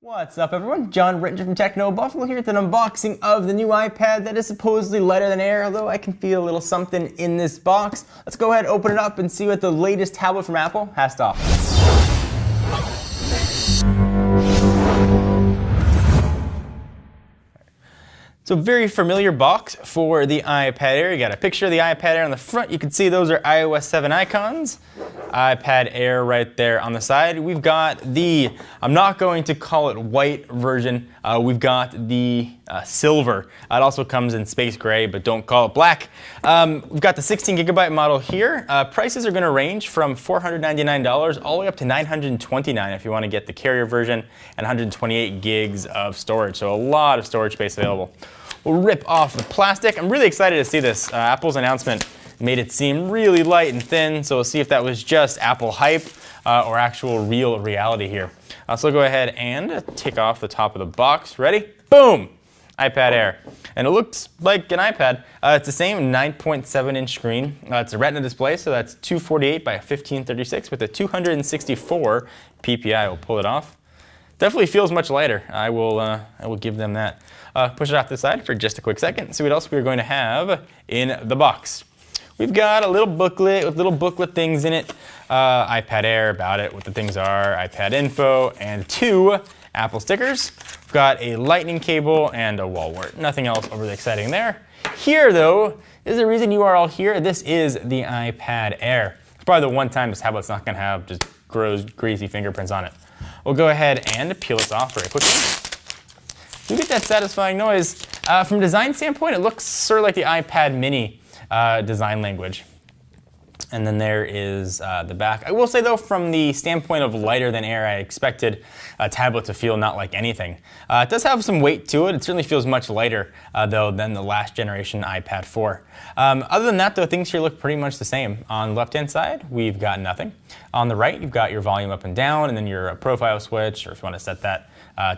What's up everyone? John Ritter from Techno Buffalo here with an unboxing of the new iPad that is supposedly lighter than air, although I can feel a little something in this box. Let's go ahead, open it up, and see what the latest tablet from Apple has to offer. So very familiar box for the iPad Air. You got a picture of the iPad Air on the front. You can see those are iOS 7 icons. iPad Air right there on the side. We've got the, I'm not going to call it white version. We've got the silver. It also comes in space gray, but don't call it black. We've got the 16 gigabyte model here. Prices are going to range from $499 all the way up to $929 if you want to get the carrier version and 128 gigs of storage. So a lot of storage space available. We'll rip off the plastic. I'm really excited to see this. Apple's announcement made it seem really light and thin, so we'll see if that was just Apple hype or actual real reality here. So we'll go ahead and take off the top of the box. Ready? Boom! iPad Air. And it looks like an iPad. It's the same 9.7-inch screen. It's a Retina display, so that's 248 by 1536 with a 264 PPI. We'll pull it off. Definitely feels much lighter. I will give them that. Push it off to the side for just a quick second. See what else we're going to have in the box. We've got a little booklet with little booklet things in it. iPad Air, about it, what the things are, iPad info, and 2 Apple stickers. We've got a lightning cable and a wall wart. Nothing else overly exciting there. Here, though, is the reason you are all here. This is the iPad Air. It's probably the one time this tablet's not going to have just gross, greasy fingerprints on it. We'll go ahead and peel this off very quickly. You get that satisfying noise. From a design standpoint, it looks sort of like the iPad mini design language. And then there is the back. I will say though, from the standpoint of lighter than air, I expected a tablet to feel not like anything. It does have some weight to it. It certainly feels much lighter though than the last generation iPad 4. Other than that though, things here look pretty much the same. On the left-hand side, we've got nothing. On the right, you've got your volume up and down, and then your profile switch, or if you want to set that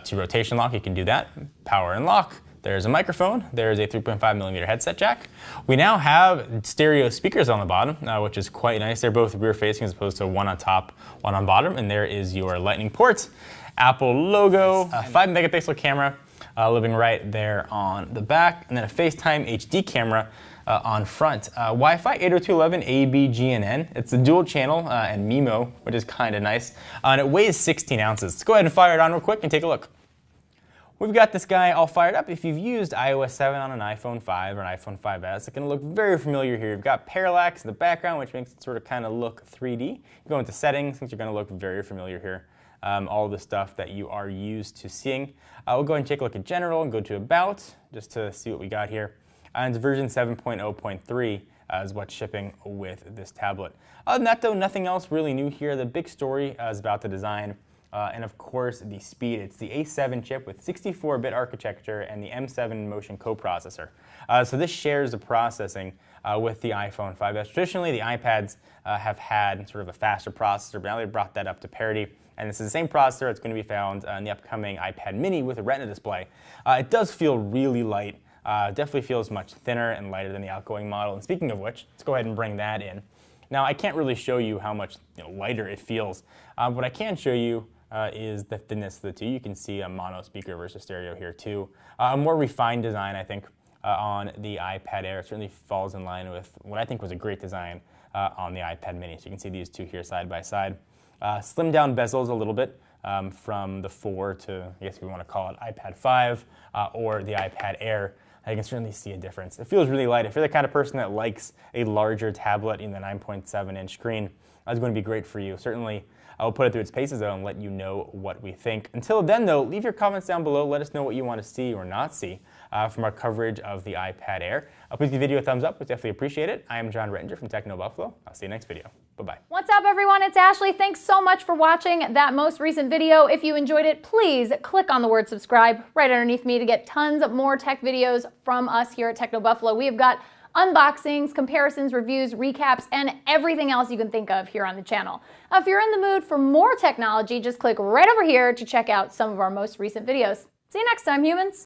to rotation lock, you can do that. Power and lock. There's a microphone, there's a 3.5mm headset jack. We now have stereo speakers on the bottom, which is quite nice. They're both rear facing as opposed to one on top, one on bottom, and there is your lightning port. Apple logo, 5-megapixel camera living right there on the back, and then a FaceTime HD camera on front. Wi-Fi 802.11 ABGNN. It's a dual channel and MIMO, which is kind of nice. And it weighs 16 ounces. Let's go ahead and fire it on real quick and take a look. We've got this guy all fired up. If you've used iOS 7 on an iPhone 5 or an iPhone 5S, it's going to look very familiar here. You've got parallax in the background, which makes it sort of kind of look 3D. You go into settings, things are going to look very familiar here. All the stuff that you are used to seeing. We'll go ahead and take a look at general and go to about, just to see what we got here. And version 7.0.3 is what's shipping with this tablet. Other than that though, nothing else really new here. The big story is about the design. And of course, the speed. It's the A7 chip with 64-bit architecture and the M7 Motion coprocessor. So this shares the processing with the iPhone 5S. Traditionally, the iPads have had sort of a faster processor, but now they've brought that up to parity. And this is the same processor that's going to be found in the upcoming iPad mini with a Retina display. It does feel really light. Definitely feels much thinner and lighter than the outgoing model. And speaking of which, let's go ahead and bring that in. Now, I can't really show you how much lighter it feels. What I can show you is the thinness of the two. You can see a mono speaker versus stereo here too. A more refined design, I think, on the iPad Air. It certainly falls in line with what I think was a great design on the iPad mini. So you can see these two here side by side. Slimmed down bezels a little bit from the 4 to, I guess if you want to call it iPad 5 or the iPad Air. I can certainly see a difference. It feels really light. If you're the kind of person that likes a larger tablet in the 9.7-inch screen, that's going to be great for you. Certainly, I will put it through its paces though and let you know what we think. Until then though, leave your comments down below. Let us know what you want to see or not see from our coverage of the iPad Air. Please give the video a thumbs up. We definitely appreciate it. I am John Ritter from Techno Buffalo. I'll see you next video. Bye-bye. What's up everyone? It's Ashley. Thanks so much for watching that most recent video. If you enjoyed it, please click on the word subscribe right underneath me to get tons of more tech videos from us here at Techno Buffalo. We have got unboxings, comparisons, reviews, recaps, and everything else you can think of here on the channel. If you're in the mood for more technology, just click right over here to check out some of our most recent videos. See you next time, humans!